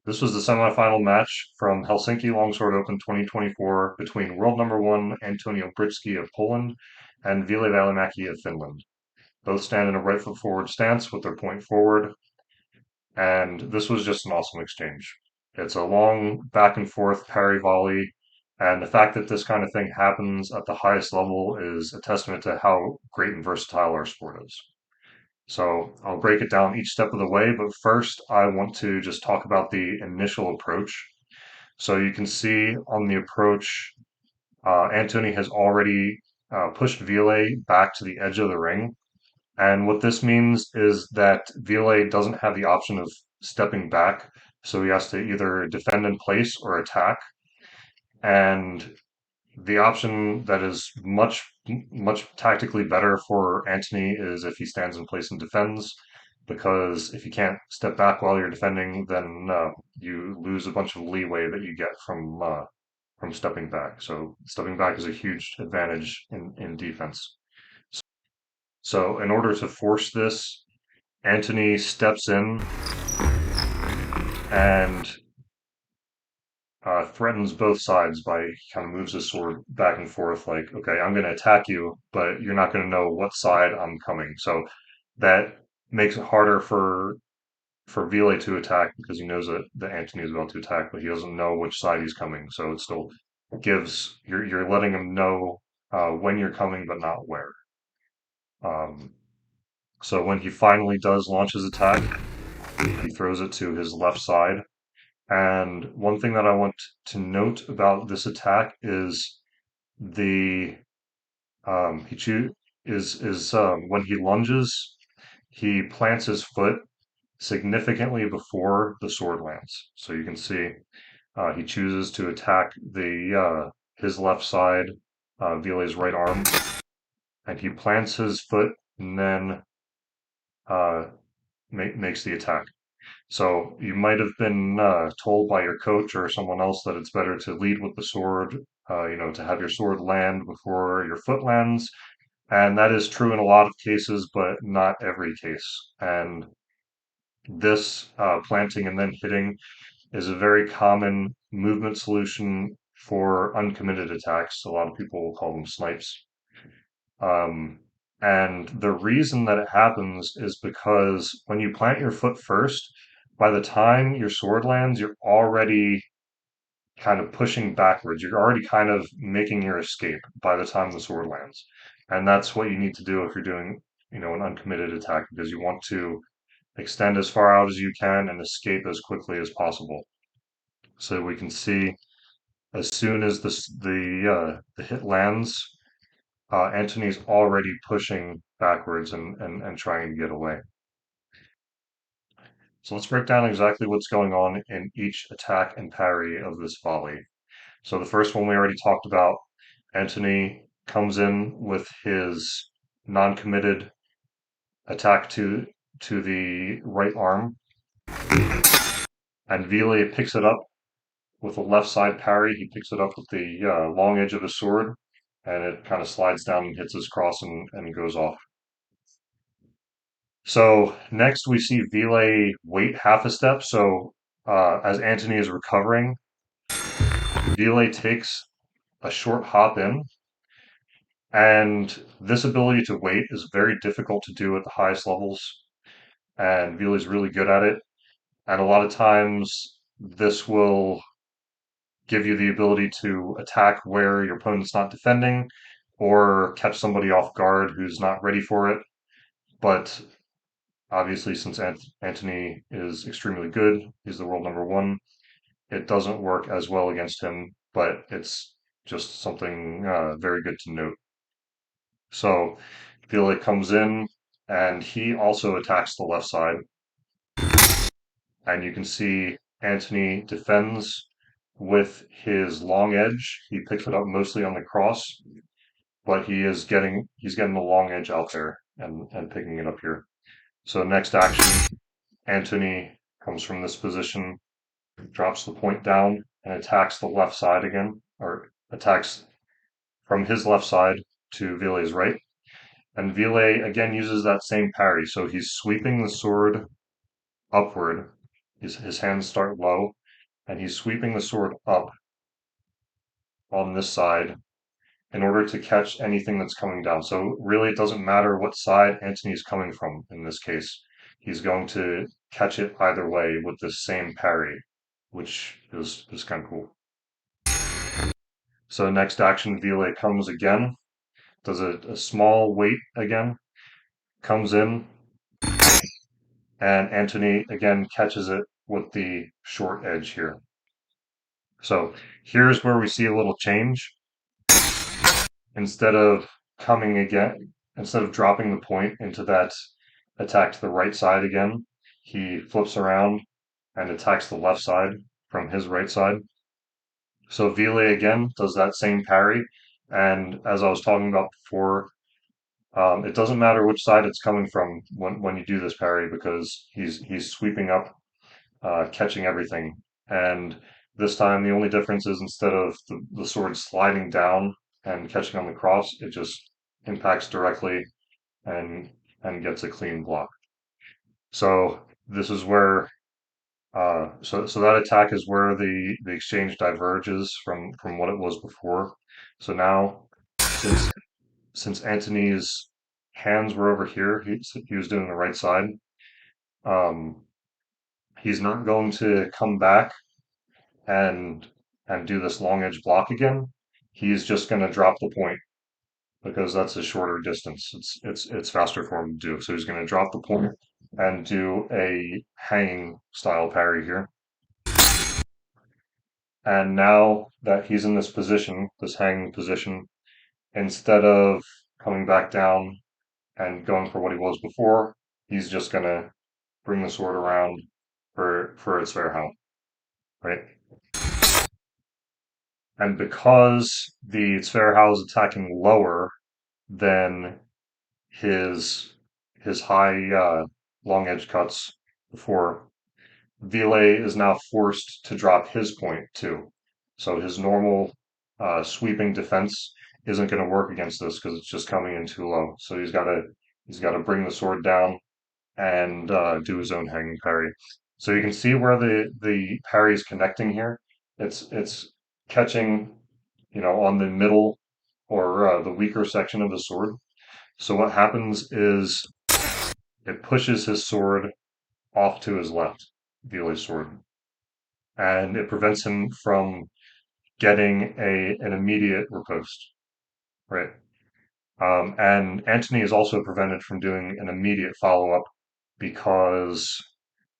This was the semifinal match from Helsinki Longsword Open 2024 between world number one Antonio Britsky of Poland and Ville Välimäki of Finland. Both stand in a right foot forward stance with their point forward, and this was just an awesome exchange. It's a long back and forth parry volley, and the fact that this kind of thing happens at the highest level is a testament to how great and versatile our sport is. So I'll break it down each step of the way, but first I want to just talk about the initial approach. So you can see on the approach, Anthony has already pushed Ville back to the edge of the ring. And what this means is that Ville doesn't have the option of stepping back. So he has to either defend in place or attack. And the option that is much tactically better for Antony is if he stands in place and defends, because if you can't step back while you're defending, then you lose a bunch of leeway that you get from stepping back. So stepping back is a huge advantage in defense. So in order to force this, Antony steps in and threatens both sides by kind of moves his sword back and forth, like, okay, I'm going to attack you, but you're not going to know what side I'm coming. So that makes it harder for Ville to attack because he knows that Antony is about to attack, but he doesn't know which side he's coming. So it still gives you're letting him know when you're coming, but not where. Um, so when he finally does launch his attack, he throws it to his left side. And one thing that I want to note about this attack is the he choo is when he lunges, he plants his foot significantly before the sword lands. So you can see he chooses to attack the his left side, Ville's right arm, and he plants his foot and then uh, makes the attack. So you might have been told by your coach or someone else that it's better to lead with the sword, to have your sword land before your foot lands. And that is true in a lot of cases, but not every case. And this planting and then hitting is a very common movement solution for uncommitted attacks. A lot of people will call them snipes. Um, and the reason that it happens is because when you plant your foot first, by the time your sword lands, you're already kind of pushing backwards. You're already kind of making your escape by the time the sword lands. And that's what you need to do if you're doing, an uncommitted attack, because you want to extend as far out as you can and escape as quickly as possible. So we can see as soon as the hit lands, Antony's already pushing backwards and trying to get away. So let's break down exactly what's going on in each attack and parry of this volley. So the first one we already talked about, Antony comes in with his non-committed attack to the right arm, and Ville picks it up with a left side parry. He picks it up with the long edge of his sword, and it kind of slides down and hits his cross and goes off. So next we see Ville wait half a step. So as Antony is recovering, Ville takes a short hop in, and this ability to wait is very difficult to do at the highest levels, and Ville is really good at it. And a lot of times this will give you the ability to attack where your opponent's not defending or catch somebody off guard who's not ready for it. But obviously, since Antony is extremely good, he's the world number one, it doesn't work as well against him, but it's just something very good to note. So Ville comes in and he also attacks the left side. And you can see Antony defends with his long edge. He picks it up mostly on the cross, but he's getting the long edge out there and picking it up here. So next action, Antony comes from this position, drops the point down, and attacks the left side again, or attacks from his left side to Ville's right. And Ville again uses that same parry. So he's sweeping the sword upward his hands start low, and he's sweeping the sword up on this side in order to catch anything that's coming down. So really, it doesn't matter what side Antony's coming from in this case. He's going to catch it either way with the same parry, which is kind of cool. So next action, Vile comes again, does a small weight again, comes in, and Antony again catches it with the short edge here. So here's where we see a little change. Instead of coming again, instead of dropping the point into that attack to the right side again, he flips around and attacks the left side from his right side. So Vile again does that same parry, and as I was talking about before, it doesn't matter which side it's coming from when you do this parry because he's sweeping up, catching everything. And this time, the only difference is instead of the sword sliding down and catching on the cross, it just impacts directly and gets a clean block. So this is where so that attack is where the exchange diverges from what it was before. So now since since Antony's hands were over here, he was doing the right side. Um, he's not going to come back and do this long edge block again. He's just going to drop the point because that's a shorter distance. It's faster for him to do. So he's going to drop the point and do a hanging style parry here. And now that he's in this position, this hanging position, instead of coming back down and going for what he was before, he's just going to bring the sword around for its fair how, right? And because the Zwerchhau is attacking lower than his high long edge cuts before, Vile is now forced to drop his point too. So his normal sweeping defense isn't going to work against this because it's just coming in too low. So he's got to bring the sword down and do his own hanging parry. So you can see where the parry is connecting here. It's catching, on the middle or the weaker section of the sword. So what happens is it pushes his sword off to his left, Vile's sword, and it prevents him from getting an immediate riposte, right? And Antony is also prevented from doing an immediate follow-up because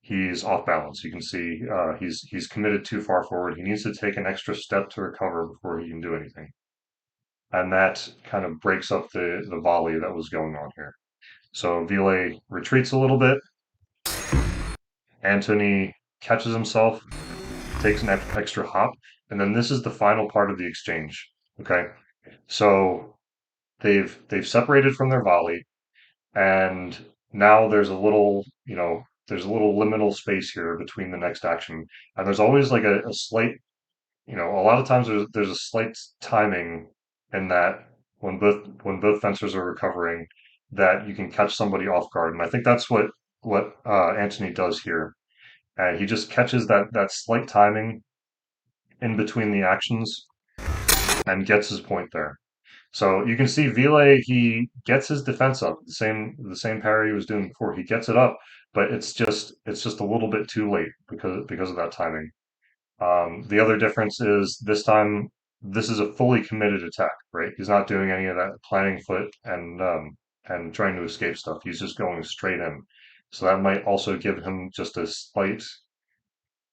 he's off balance. You can see he's committed too far forward. He needs to take an extra step to recover before he can do anything. And that kind of breaks up the volley that was going on here. So Vile retreats a little bit. Antony catches himself, takes an extra hop, and then this is the final part of the exchange. Okay, so they've separated from their volley, and now there's a little liminal space here between the next action, and there's always like a slight, a lot of times there's a slight timing in that when both fencers are recovering, that you can catch somebody off guard, and I think that's what Antony does here, and he just catches that slight timing in between the actions and gets his point there. So you can see Vile, he gets his defense up, the same parry he was doing before. He gets it up, but it's just a little bit too late because of that timing. The other difference is this time this is a fully committed attack, right? He's not doing any of that planning foot and trying to escape stuff. He's just going straight in. So that might also give him just a slight,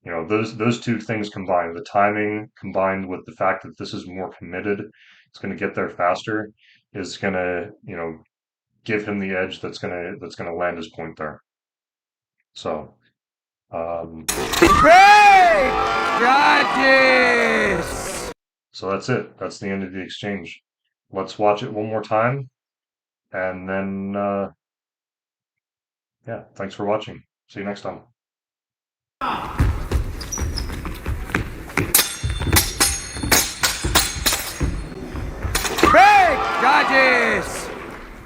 those two things combined, the timing combined with the fact that this is more committed, it's going to get there faster, is going to, give him the edge that's going to land his point there. So, Great judges! so that's it. That's the end of the exchange. Let's watch it one more time, and then, yeah, thanks for watching. See you next time. Great judges!